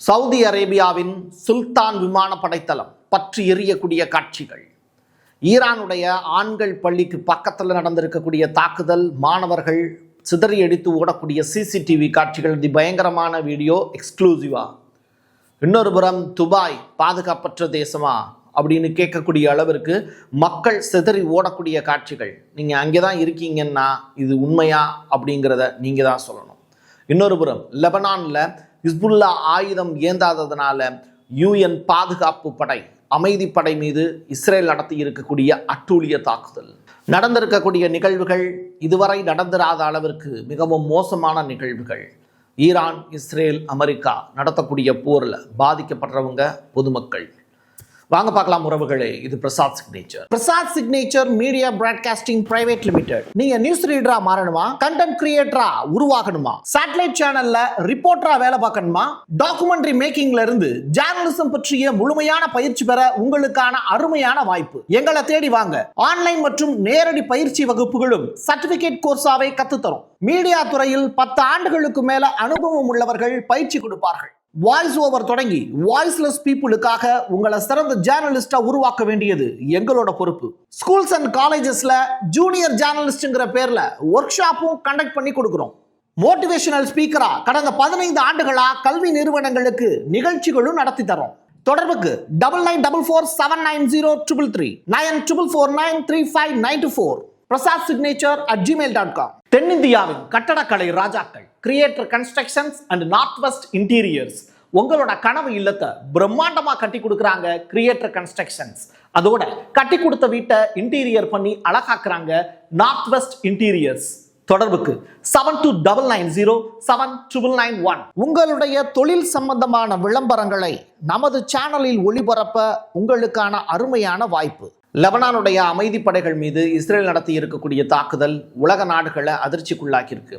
Saudi அரேபியாவின் சுல்தான் விமானப்படை தளம் பற்றி எரியக்கூடிய காட்சிகள். ஈரானுடைய ஆண்கள் பள்ளிக்கு பக்கத்தில் நடந்திருக்கக்கூடிய தாக்குதல், மாணவர்கள் சிதறி அடித்து ஓடக்கூடிய சிசிடிவி காட்சிகள், தி பயங்கரமான வீடியோ எக்ஸ்க்ளூசிவா. இன்னொரு புறம் துபாய் பாதுகாப்பற்ற தேசமா அப்படின்னு கேட்கக்கூடிய அளவிற்கு மக்கள் சிதறி ஓடக்கூடிய காட்சிகள். நீங்கள் அங்கே தான் இருக்கீங்கன்னா இது உண்மையா அப்படிங்கிறத நீங்கள் தான் சொல்லணும். இன்னொரு புறம் லெபனானில் ஹிஸ்புல்லா ஆயுதம் ஏந்தாததுனால யூஎன் பாதுகாப்பு படை, அமைதி படை மீது இஸ்ரேல் நடத்தி இருக்கக்கூடிய அட்டூழிய தாக்குதல். நடந்திருக்கக்கூடிய நிகழ்வுகள் இதுவரை நடந்திராத அளவிற்கு மிகவும் மோசமான நிகழ்வுகள். ஈரான், இஸ்ரேல், அமெரிக்கா நடத்தக்கூடிய போரில் பாதிக்கப்படுறவங்க பொதுமக்கள். வாங்க பார்க்கலாம் உறவுகளே. இது Prasad signature. Prasad signature media broadcasting private limited. நீங்க நியூஸ் ரீடரா மாறணுமா, கண்டென்ட் கிரியேட்டரா உருவாகணுமா, சேட்டலைட் சேனல்ல ரிப்போர்ட்டரா வேலை பார்க்கணுமா, டாக்குமெண்ட்ரி மேக்கிங்ல இருந்து ஜேர்னலிசம் பற்றிய முழுமையான பயிற்சி பெற உங்களுக்கான அருமையான வாய்ப்பு. எங்களை தேடி வாங்க. ஆன்லைன் மற்றும் நேரடி பயிற்சி வகுப்புகளும் சர்டிபிகேட் கோர்ஸாவே கத்துத்தரும். மீடியா துறையில் 10 ஆண்டுகளுக்கு மேல அனுபவம் உள்ளவர்கள் பயிற்சி கொடுப்பார்கள். வாய்ஸ் ஓவர் தொடங்கி வாய்ஸ்லெஸ் பீப்புளுக்காக உங்களை சிறந்த ஜேர்னலிஸ்டா உருவாக்க வேண்டியது எங்களோட பொறுப்பு. ஸ்கூல்ஸ் அண்ட் காலேஜஸ்ல ஜூனியர் ஜேர்னலிஸ்ட்ங்கிற பேர்ல ஒர்க் ஷாப்பும் கண்டக்ட் பண்ணி கொடுக்கிறோம். மோட்டிவேஷனல் ஸ்பீக்கரா கடந்த 15 ஆண்டுகளா கல்வி நிறுவனங்களுக்கு நிகழ்ச்சிகளும் நடத்தி தரோம். தொடர்புக்கு 9944790333 94493594 prasadsignature@gmail.com. தென்னிந்தியாவின் கட்டடக்கலை ராஜாக்கள், creator constructions and north west interiors. உங்களோட கனவு இல்லத்தை பிரம்மாண்டமா கட்டி கொடுக்குறாங்க கிரியேட்டர் கன்ஸ்ட்ரக்ஷன்ஸ். அதோட கட்டி கொடுத்த வீட்டை இன்டீரியர் பண்ணி அழகாக்குறாங்க நார்த் வெஸ்ட் இன்டீரியர்ஸ். தொடர்புக்கு 7299079991. உங்களுடைய தொழில் சம்பந்தமான விளம்பரங்களை நமது சேனலில் ஒளிபரப்ப உங்களுக்கான அருமையான வாய்ப்பு. லெபனானுடைய அமைதி படைகள் மீது இஸ்ரேல் நடத்தி இருக்கக்கூடிய தாக்குதல் உலக நாடுகளை அதிர்ச்சிக்குள்ளாக்கியிருக்கு.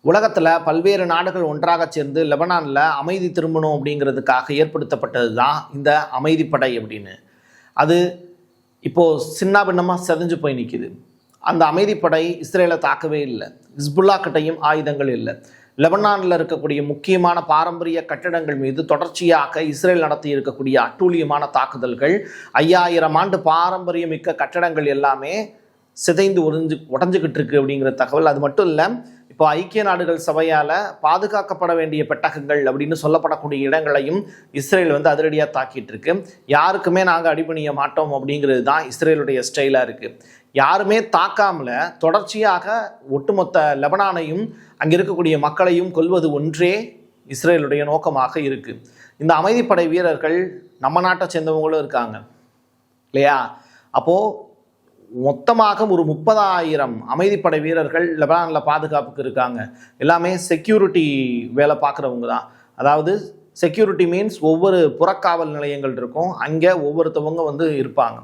உலகத்தில் பல்வேறு நாடுகள் ஒன்றாக சேர்ந்து லெபனானில் அமைதி திரும்பணும் அப்படிங்கிறதுக்காக ஏற்படுத்தப்பட்டது தான் இந்த அமைதிப்படை அப்படின்னு. அது இப்போது சின்ன பின்னமாக செதஞ்சு போய் நிற்கிது. அந்த அமைதிப்படை இஸ்ரேலை தாக்கவே இல்லை. ஹிஸ்புல்லா கிட்டையும் ஆயுதங்கள் இல்லை. லெபனானில் இருக்கக்கூடிய முக்கியமான பாரம்பரிய கட்டிடங்கள் மீது தொடர்ச்சியாக இஸ்ரேல் நடத்தி இருக்கக்கூடிய அட்டூழியமான தாக்குதல்கள், 5000 ஆண்டு பாரம்பரியமிக்க கட்டடங்கள் எல்லாமே சிதைந்து உடஞ்சிக்கிட்டு இருக்கு அப்படிங்கிற தகவல். அது மட்டும் இல்லை, இப்போ ஐக்கிய நாடுகள் சபையால் பாதுகாக்கப்பட வேண்டிய பெட்டகங்கள் அப்படின்னு சொல்லப்படக்கூடிய இடங்களையும் இஸ்ரேல் அதிரடியாக தாக்கிட்டு இருக்கு. யாருக்குமே நாங்கள் அடிபணிய மாட்டோம் அப்படிங்கிறது தான் இஸ்ரேலுடைய ஸ்டைலாக இருக்குது. யாருமே தாக்காமல தொடர்ச்சியாக ஒட்டுமொத்த லெபனானையும் அங்கே இருக்கக்கூடிய மக்களையும் கொல்வது ஒன்றே இஸ்ரேலுடைய நோக்கமாக இருக்குது. இந்த அமைதிப்படை வீரர்கள் நம்ம நாட்டை சேர்ந்தவங்களும் இருக்காங்க இல்லையா? அப்போது மொத்தமாக ஒரு 30,000 அமைதிப்படை வீரர்கள் லெபனானில் பாதுகாப்புக்கு இருக்காங்க. எல்லாமே செக்யூரிட்டி வேலை பார்க்குறவங்க தான். அதாவது செக்யூரிட்டி மீன்ஸ் ஒவ்வொரு புறக்காவல் நிலையங்கள் இருக்கும், அங்கே ஒவ்வொருத்தவங்க இருப்பாங்க.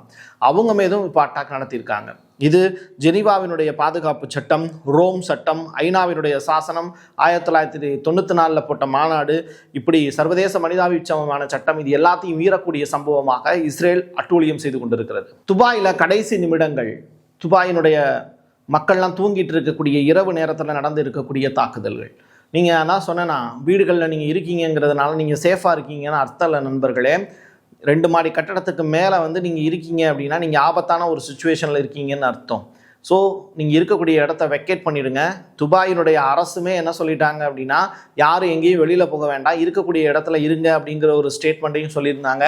அவங்க மீதும் இப்போ அட்டாக் நடத்தியிருக்காங்க. இது ஜெனீவாவினுடைய பாதுகாப்பு சட்டம், ரோம் சட்டம், ஐநாவினுடைய சாசனம், 1994 போட்ட மாநாடு, இப்படி சர்வதேச மனிதாபிச்சமான சட்டம், இது எல்லாத்தையும் மீறக்கூடிய சம்பவமாக இஸ்ரேல் அட்டூழியம் செய்து கொண்டிருக்கிறது. துபாயில் கடைசி நிமிடங்கள், துபாயினுடைய மக்கள்லாம் தூங்கிட்டு இருக்கக்கூடிய இரவு நேரத்தில் நடந்து இருக்கக்கூடிய தாக்குதல்கள். நீங்கள் அதான் சொன்னேன்னா, வீடுகளில் நீங்கள் இருக்கீங்கிறதுனால நீங்கள் சேஃபாக இருக்கீங்கன்னு அர்த்தம் இல்லை நண்பர்களே. 2 மாடி கட்டடத்துக்கு மேலே நீங்கள் இருக்கீங்க அப்படின்னா நீங்கள் ஆபத்தான ஒரு சுச்சுவேஷனில் இருக்கீங்கன்னு அர்த்தம். ஸோ நீங்கள் இருக்கக்கூடிய இடத்த வெக்கேட் பண்ணிவிடுங்க. துபாயினுடைய அரசுமே என்ன சொல்லிட்டாங்க அப்படின்னா, யாரும் எங்கேயும் வெளியில் போக வேண்டாம், இருக்கக்கூடிய இடத்துல இருங்க அப்படிங்கிற ஒரு ஸ்டேட்மெண்ட்டையும் சொல்லியிருந்தாங்க.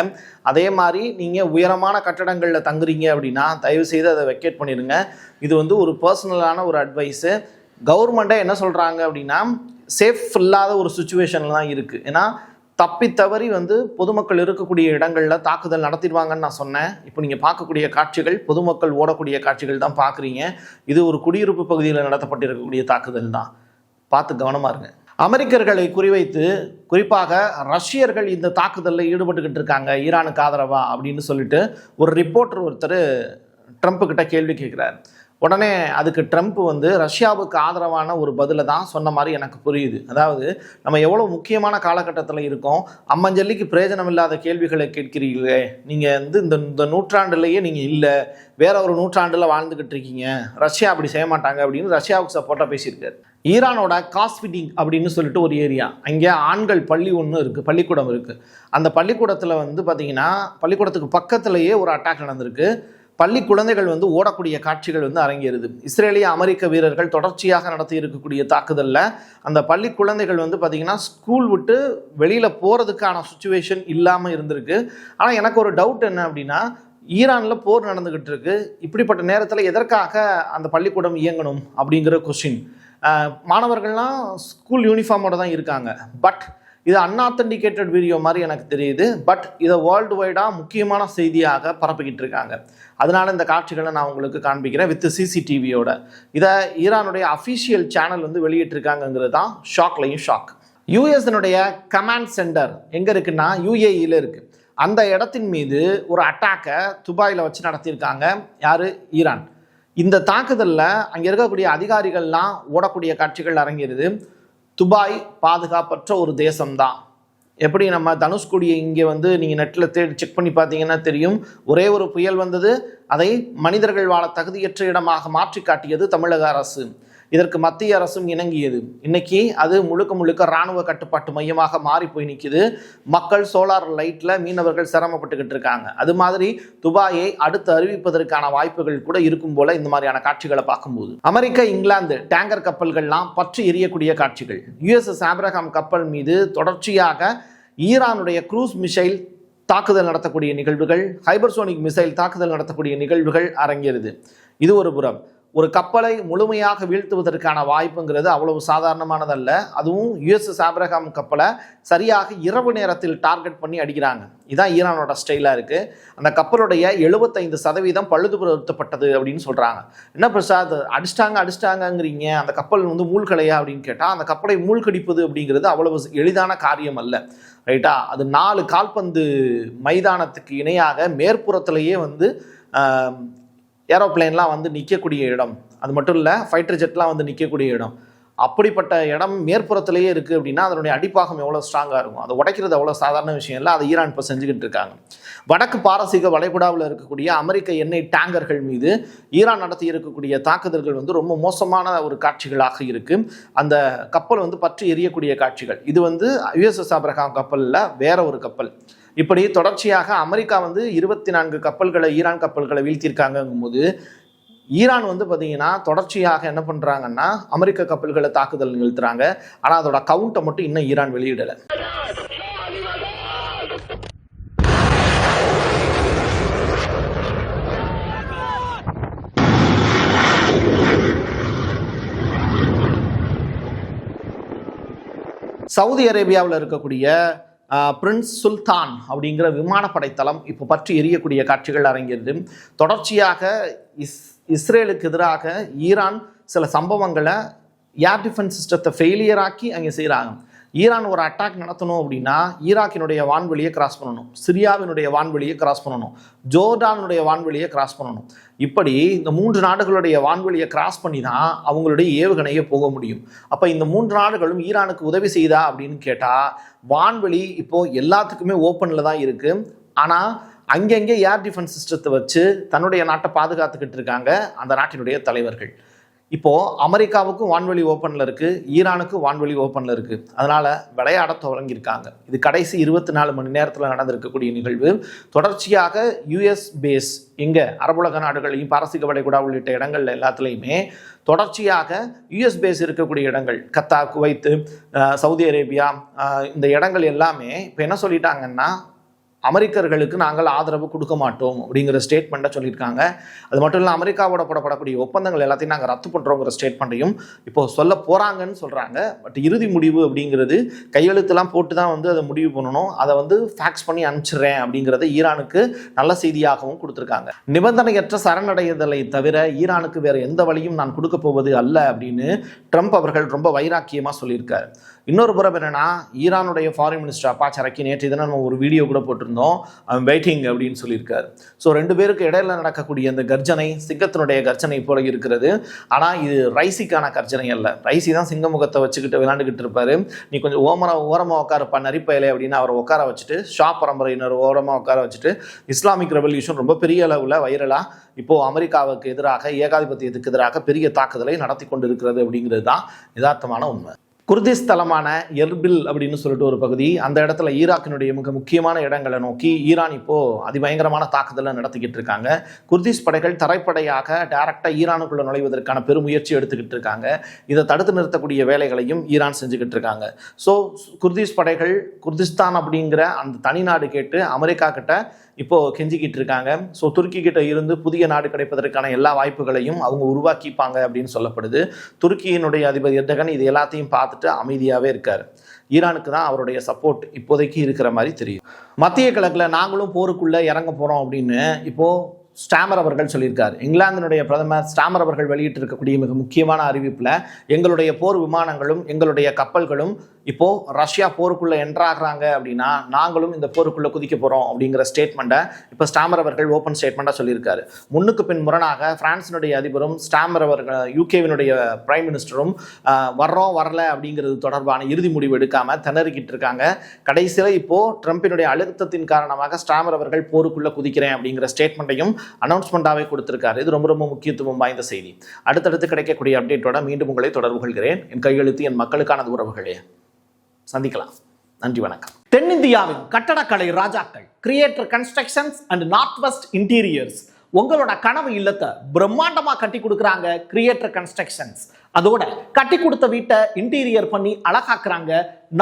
அதே மாதிரி நீங்கள் உயரமான கட்டடங்களில் தங்குறீங்க அப்படின்னா தயவுசெய்து அதை வெக்கேட் பண்ணிடுங்க. இது ஒரு பர்சனலான ஒரு அட்வைஸு. கவர்மெண்ட்டே என்ன சொல்கிறாங்க அப்படின்னா, சேஃப் இல்லாத ஒரு சுச்சுவேஷனில் தான் இருக்குது. ஏன்னா தப்பி தவறி பொதுமக்கள் இருக்கக்கூடிய இடங்களில் தாக்குதல் நடத்திடுவாங்கன்னு நான் சொன்னேன். இப்போ நீங்கள் பார்க்கக்கூடிய காட்சிகள் பொதுமக்கள் ஓடக்கூடிய காட்சிகள் தான் பார்க்குறீங்க. இது ஒரு குடியிருப்பு பகுதியில் நடத்தப்பட்டிருக்கக்கூடிய தாக்குதல் தான். பார்த்து கவனமாக இருங்க. அமெரிக்கர்களை குறிவைத்து குறிப்பாக ரஷ்யர்கள் இந்த தாக்குதலில் ஈடுபட்டுக்கிட்டு இருக்காங்க ஈரானுக்கு ஆதரவா அப்படின்னு சொல்லிட்டு ஒரு ரிப்போர்ட்டர் ஒருத்தர் ட்ரம்ப் கிட்ட கேள்வி கேட்குறாரு. உடனே அதுக்கு ட்ரம்ப் ரஷ்யாவுக்கு ஆதரவான ஒரு பதிலை தான் சொன்ன மாதிரி எனக்கு புரியுது. அதாவது நம்ம எவ்வளோ முக்கியமான காலகட்டத்தில் இருக்கோம், அம்மஞ்சல்லிக்கு பிரயோஜனம் இல்லாத கேள்விகளை கேட்கிறீங்களே, நீங்கள் இந்த நூற்றாண்டுலேயே நீங்கள் இல்லை, வேற ஒரு நூற்றாண்டில் வாழ்ந்துக்கிட்டு இருக்கீங்க, ரஷ்யா அப்படி செய்ய மாட்டாங்க அப்படின்னு ரஷ்யாவுக்கு சப்போர்ட்டாக பேசியிருக்காரு. ஈரானோட காஸ்விடிங் அப்படின்னு சொல்லிட்டு ஒரு ஏரியா, அங்கே ஆண்கள் பள்ளி ஒன்று இருக்குது, பள்ளிக்கூடம் இருக்குது. அந்த பள்ளிக்கூடத்தில் வந்து பார்த்திங்கன்னா பள்ளிக்கூடத்துக்கு பக்கத்துலேயே ஒரு அட்டாக் நடந்திருக்கு. பள்ளி குழந்தைகள் வந்து ஓடக்கூடிய காட்சிகள் வந்து அரங்கேறுது. இஸ்ரேலிய அமெரிக்க வீரர்கள் தொடர்ச்சியாக நடத்தி இருக்கக்கூடிய தாக்குதலில் அந்த பள்ளி குழந்தைகள் வந்து பார்த்திங்கன்னா ஸ்கூல் விட்டு வெளியில் போகிறதுக்கான சுச்சுவேஷன் இல்லாமல் இருந்திருக்கு. ஆனால் எனக்கு ஒரு டவுட் என்ன அப்படின்னா, ஈரானில் போர் நடந்துக்கிட்டு இருக்கு, இப்படிப்பட்ட நேரத்தில் எதற்காக அந்த பள்ளிக்கூடம் இயங்கணும் அப்படிங்கிற கொஸ்டின். மாணவர்கள்லாம் ஸ்கூல் யூனிஃபார்மோட தான் இருக்காங்க. பட் இது அன்ஆத்தன்டிகேட்டட் வீடியோ மாதிரி எனக்கு தெரியுது. பட் இதை வேர்ல்டு வைடாக முக்கியமான செய்தியாக பரப்பிக்கிட்டு இருக்காங்க. அதனால இந்த காட்சிகளை நான் உங்களுக்கு காண்பிக்கிறேன் வித் சிசிடிவியோட. இதை ஈரானுடைய அஃபிஷியல் சேனல் வந்து வெளியிட்டிருக்காங்கிறது தான் ஷாக்லையும் ஷாக். யூஎஸ்னுடைய கமாண்ட் சென்டர் எங்கே இருக்குன்னா யூஏஇல இருக்குது. அந்த இடத்தின் மீது ஒரு அட்டாக்கை துபாயில் வச்சு நடத்தியிருக்காங்க. யார்? ஈரான். இந்த தாக்குதலில் அங்கே இருக்கக்கூடிய அதிகாரிகள்லாம் ஓடக்கூடிய காட்சிகள் அரங்கிருது. துபாய் பாதுகாப்பற்ற ஒரு தேசம்தான். எப்படி நம்ம தனுஷ்கோடியை இங்கே வந்து நீங்கள் நெட்டில் தேடி செக் பண்ணி பார்த்தீங்கன்னா தெரியும், ஒரே ஒரு புயல் வந்தது, அதை மனிதர்கள் வாழ தகுதியற்ற இடமாக மாற்றி காட்டியது தமிழக அரசு. இதற்கு மத்திய அரசும் இணங்கியது. இன்னைக்கு அது முழுக்க முழுக்க இராணுவ கட்டுப்பாட்டு மையமாக மாறி போய் நிற்குது. மக்கள் சோலார் லைட்டில் மீனவர்கள் சிரமப்பட்டுக்கிட்டு இருக்காங்க. அது மாதிரி துபாயை அடுத்து அறிவிப்பதற்கான வாய்ப்புகள் கூட இருக்கும் போல இந்த மாதிரியான காட்சிகளை பார்க்கும்போது. அமெரிக்க இங்கிலாந்து டேங்கர் கப்பல்கள்லாம் பற்றி எரியக்கூடிய காட்சிகள். யுஎஸ்எஸ் ஆப்ரஹாம் கப்பல் மீது தொடர்ச்சியாக ஈரானுடைய க்ரூஸ் மிசைல் தாக்குதல் நடத்தக்கூடிய நிகழ்வுகள், ஹைபர்சோனிக் மிசைல் தாக்குதல் நடத்தக்கூடிய நிகழ்வுகள் அரங்கேறுது. இது ஒரு புறம். ஒரு கப்பலை முழுமையாக வீழ்த்துவதற்கான வாய்ப்புங்கிறது அவ்வளவு சாதாரணமானதல்ல. அதுவும் யுஎஸ்எஸ் ஆப்ரஹாம் கப்பலை சரியாக இரவு நேரத்தில் டார்கெட் பண்ணி அடிக்கிறாங்க. இதுதான் ஈரானோட ஸ்டைலாக இருக்குது. அந்த கப்பலுடைய 75% பழுதுபடுத்தப்பட்டது அப்படின்னு சொல்கிறாங்க. என்ன பிரசாத் அடிச்சிட்டாங்கங்கிறீங்க, அந்த கப்பல் வந்து மூழ்கலையா அப்படின்னு கேட்டால், அந்த கப்பலை மூழ்கடிப்பது அப்படிங்கிறது அவ்வளவு எளிதான காரியம் அல்ல. ரைட்டா? அது 4 கால்பந்து மைதானத்துக்கு இணையாக மேற்புறத்திலேயே வந்து ஏரோப்ளைன்லாம் வந்து நிற்கக்கூடிய இடம். அது மட்டும் இல்லை, ஃபைட்டர் ஜெட்லாம் வந்து நிற்கக்கூடிய இடம். அப்படிப்பட்ட இடம் மேற்புறத்திலேயே இருக்குது அப்படின்னா அதனுடைய அடிப்பாகம் எவ்வளோ ஸ்ட்ராங்காக இருக்கும். அதை உடைக்கிறது அவ்வளோ சாதாரண விஷயம் இல்லை. அதை ஈரான் இப்போ செஞ்சுக்கிட்டு இருக்காங்க. வடக்கு பாரசீக வளைகுடாவில் இருக்கக்கூடிய அமெரிக்க எண்ணெய் டேங்கர்கள் மீது ஈரான் நடத்தி இருக்கக்கூடிய தாக்குதல்கள் வந்து ரொம்ப மோசமான ஒரு காட்சிகளாக இருக்குது. அந்த கப்பல் வந்து பற்றி எரியக்கூடிய காட்சிகள். இது வந்து யுஎஸ்எஸ் ஆப்ரஹாம் கப்பலில் வேற ஒரு கப்பல். இப்படி தொடர்ச்சியாக அமெரிக்கா வந்து 24 கப்பல்களை ஈரான் கப்பல்களை வீழ்த்தியிருக்காங்கும்போது ஈரான் வந்து பார்த்தீங்கன்னா தொடர்ச்சியாக என்ன பண்ணுறாங்கன்னா அமெரிக்க கப்பல்களை தாக்குதல் நிகழ்த்துறாங்க. ஆனால் அதோட கவுண்ட்டை மட்டும் இன்னும் ஈரான் வெளியிடலை. சவுதி அரேபியாவில் இருக்கக்கூடிய பிரின்ஸ் சுல்தான் அப்படிங்கிற விமானப்படை தளம் இப்போ பற்றி எரியக்கூடிய காட்சிகள் அரங்கேறுது. தொடர்ச்சியாக இஸ்ரேலுக்கு எதிராக ஈரான் சில சம்பவங்களை ஏர் டிஃபென்ஸ் சிஸ்டத்தை ஃபெயிலியர் ஆக்கி அங்கே செய்கிறாங்க. ஈரான் ஒரு அட்டாக் நடத்தணும் அப்படின்னா ஈராக்கினுடைய வான்வெளியை கிராஸ் பண்ணணும், சிரியாவினுடைய வான்வெளியை கிராஸ் பண்ணணும், ஜோர்டானுடைய வான்வெளியை கிராஸ் பண்ணணும். இப்படி இந்த 3 நாடுகளுடைய வான்வெளியை கிராஸ் பண்ணி தான் அவங்களுடைய ஏவுகணையை போக முடியும். அப்போ இந்த 3 நாடுகளும் ஈரானுக்கு உதவி செய்தா அப்படின்னு கேட்டால், வான்வெளி இப்போது எல்லாத்துக்குமே ஓப்பனில் தான் இருக்குது. ஆனால் அங்கங்கே ஏர் டிஃபென்ஸ் சிஸ்டத்தை வச்சு தன்னுடைய நாட்டை பாதுகாத்துக்கிட்டு இருக்காங்க அந்த நாட்டினுடைய தலைவர்கள். இப்போது அமெரிக்காவுக்கும் வான்வெளி ஓப்பனில் இருக்குது, ஈரானுக்கும் வான்வெளி ஓப்பனில் இருக்குது. அதனால் விளையாட தொடங்கியிருக்காங்க. இது கடைசி 24 மணி நேரத்தில் நடந்திருக்கக்கூடிய நிகழ்வு. தொடர்ச்சியாக யுஎஸ் பேஸ் எங்கே அரபுலக நாடுகளையும் பாரசீக வளைகுடா உள்ளிட்ட இடங்கள் எல்லாத்துலேயுமே தொடர்ச்சியாக யுஎஸ் பேஸ் இருக்கக்கூடிய இடங்கள், கத்தார், குவைத்து, சவுதி அரேபியா, இந்த இடங்கள் எல்லாமே இப்போ என்ன சொல்லிட்டாங்கன்னா அமெரிக்கர்களுக்கு நாங்கள் ஆதரவு கொடுக்க மாட்டோம் அப்படிங்கிற ஸ்டேட்மெண்ட்டை சொல்லியிருக்காங்க. அது மட்டும் இல்லை, அமெரிக்காவோட போடப்படக்கூடிய ஒப்பந்தங்கள் எல்லாத்தையும் நாங்கள் ரத்து பண்ணுறோங்கிற ஸ்டேட்மெண்ட்டையும் இப்போ சொல்ல போகிறாங்கன்னு சொல்கிறாங்க. பட் இறுதி முடிவு அப்படிங்கிறது கையெழுத்துலாம் போட்டு தான் வந்து அதை முடிவு பண்ணணும். அதை வந்து ஃபேக்ஸ் பண்ணி அனுப்பிச்சிடுறேன் அப்படிங்கிறத ஈரானுக்கு நல்ல செய்தியாகவும் கொடுத்துருக்காங்க. நிபந்தனையற்ற சரணடைதலை தவிர ஈரானுக்கு வேறு எந்த வழியும் நான் கொடுக்க போவது அல்ல அப்படின்னு ட்ரம்ப் அவர்கள் ரொம்ப வைராக்கியமாக சொல்லியிருக்காரு. இன்னொரு புறம் என்னன்னா, ஈரானுடைய ஃபாரின் மினிஸ்டர் அப்பாஸ் அரக்கி நேற்று தினம் நம்ம ஒரு வீடியோ கூட போட்டிருந்தோம், அவன் வெயிட்டிங் அப்படின்னு சொல்லியிருக்காரு. ஸோ ரெண்டு பேருக்கு இடையில நடக்கக்கூடிய அந்த கர்ஜனை சிங்கத்தினுடைய கர்ஜனை போல இருக்கிறது. ஆனால் இது ரைசிக்கான கர்ஜனை அல்ல. ரைசி தான் சிங்க முகத்தை வச்சுக்கிட்டு விளையாண்டுக்கிட்டு இருப்பாரு. நீ கொஞ்சம் ஓரமாக உட்காருப்பா நரிப்பயலே அப்படின்னு அவரை உட்கார வச்சுட்டு, ஷா பரம்பரையினர் ஓரமாக உட்கார வச்சுட்டு, இஸ்லாமிக் ரெவல்யூஷன் ரொம்ப பெரிய அளவில் வைரலாக இப்போ அமெரிக்காவுக்கு எதிராக, ஏகாதிபத்தியத்துக்கு எதிராக பெரிய தாக்குதலை நடத்தி கொண்டிருக்கிறது அப்படிங்கிறது தான் யதார்த்தமான உண்மை. குர்திஸ் தலமான எர்பில் அப்படின்னு சொல்லிட்டு ஒரு பகுதி, அந்த இடத்துல ஈராக்கினுடைய மிக முக்கியமான இடங்களை நோக்கி ஈரான் இப்போ அதிபயங்கரமான தாக்குதலை நடத்திக்கிட்டு இருக்காங்க. குர்திஸ் படைகள் தரைப்படையாக டைரக்டா ஈரானுக்குள்ள நுழைவதற்கான பெருமுயற்சி எடுத்துக்கிட்டு இருக்காங்க. இதை தடுத்து நிறுத்தக்கூடிய வேலைகளையும் ஈரான் செஞ்சுக்கிட்டு இருக்காங்க. ஸோ குர்திஸ் படைகள் குர்திஸ்தான் அப்படிங்கிற அந்த தனிநாடு கேட்டு அமெரிக்கா கிட்ட இப்போ கெஞ்சிக்கிட்டு இருக்காங்க. ஸோ துருக்கி கிட்ட இருந்து புதிய நாடு கிடைப்பதற்கான எல்லா வாய்ப்புகளையும் அவங்க உருவாக்கிப்பாங்க அப்படின்னு சொல்லப்படுது. துருக்கியினுடைய அதிபர் எர்டகன் இது எல்லாத்தையும் பார்த்துட்டு அமைதியாகவே இருக்காரு. ஈரானுக்கு தான் அவருடைய சப்போர்ட் இப்போதைக்கு இருக்கிற மாதிரி தெரியும். மத்திய கிழக்கில் நாங்களும் போருக்குள்ளே இறங்க போகிறோம் அப்படின்னு இப்போது ஸ்டாமர் அவர்கள் சொல்லியிருக்காரு. இங்கிலாந்தினுடைய பிரதமர் ஸ்டாமர் அவர்கள் வெளியிட்டிருக்கக்கூடிய மிக முக்கியமான அறிவிப்பில் எங்களுடைய போர் விமானங்களும் எங்களுடைய கப்பல்களும் இப்போ ரஷ்யா போருக்குள்ள என்ட்ராகிறாங்க அப்படின்னா நாங்களும் இந்த போருக்குள்ள குதிக்க போறோம் அப்படிங்கிற ஸ்டேட்மெண்ட்டை இப்போ ஸ்டாமர் அவர்கள் ஓப்பன் ஸ்டேட்மெண்ட்டாக சொல்லியிருக்காரு. முன்னுக்கு பின் முரணாக பிரான்சினுடைய அதிபரும் ஸ்டாமர் அவர்கள் யூகேவினுடைய பிரைம் மினிஸ்டரும் வர்றோம் வரல அப்படிங்கிறது தொடர்பான இறுதி முடிவு எடுக்காம திணறிக்கிட்டு இருக்காங்க. கடைசியில் இப்போ ட்ரம்பினுடைய அழுத்தத்தின் காரணமாக ஸ்டாமர் அவர்கள் போருக்குள்ள குதிக்கிறேன் அப்படிங்கிற ஸ்டேட்மெண்ட்டையும் அனௌன்ஸ்மெண்ட்டாகவே கொடுத்திருக்காரு. இது ரொம்ப ரொம்ப முக்கியத்துவம் வாய்ந்த செய்தி. அடுத்தடுத்து கிடைக்கக்கூடிய அப்டேட்டோட மீண்டும் உங்களை தொடர்பு கொள்கிறேன். என் கையெழுத்து என் மக்களுக்கான உறவுகளே, சந்திக்கலாம். நன்றி, வணக்கம். தென்னிந்தியாவின் கட்டடக்கலை ராஜாக்கள் creator constructions and north west interiors உங்களோட கனவு இல்லத்தை பிரம்மாண்டமா கட்டி கொடுக்குறாங்க கிரியேட்டர் கன்ஸ்ட்ரக்ஷன்ஸ். அதோட கட்டி கொடுத்த வீட்டை இன்டீரியர் பண்ணி அழகாக்குறாங்க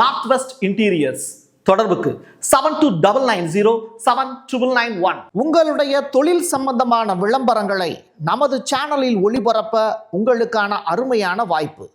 நார்த் வெஸ்ட் இன்டீரியர்ஸ். தொடர்புக்கு 72907991. உங்களுடைய தொழில் சம்பந்தமான விளம்பரங்களை நமது சேனலில் ஒளிபரப்ப உங்களுக்கான அருமையான வாய்ப்பு.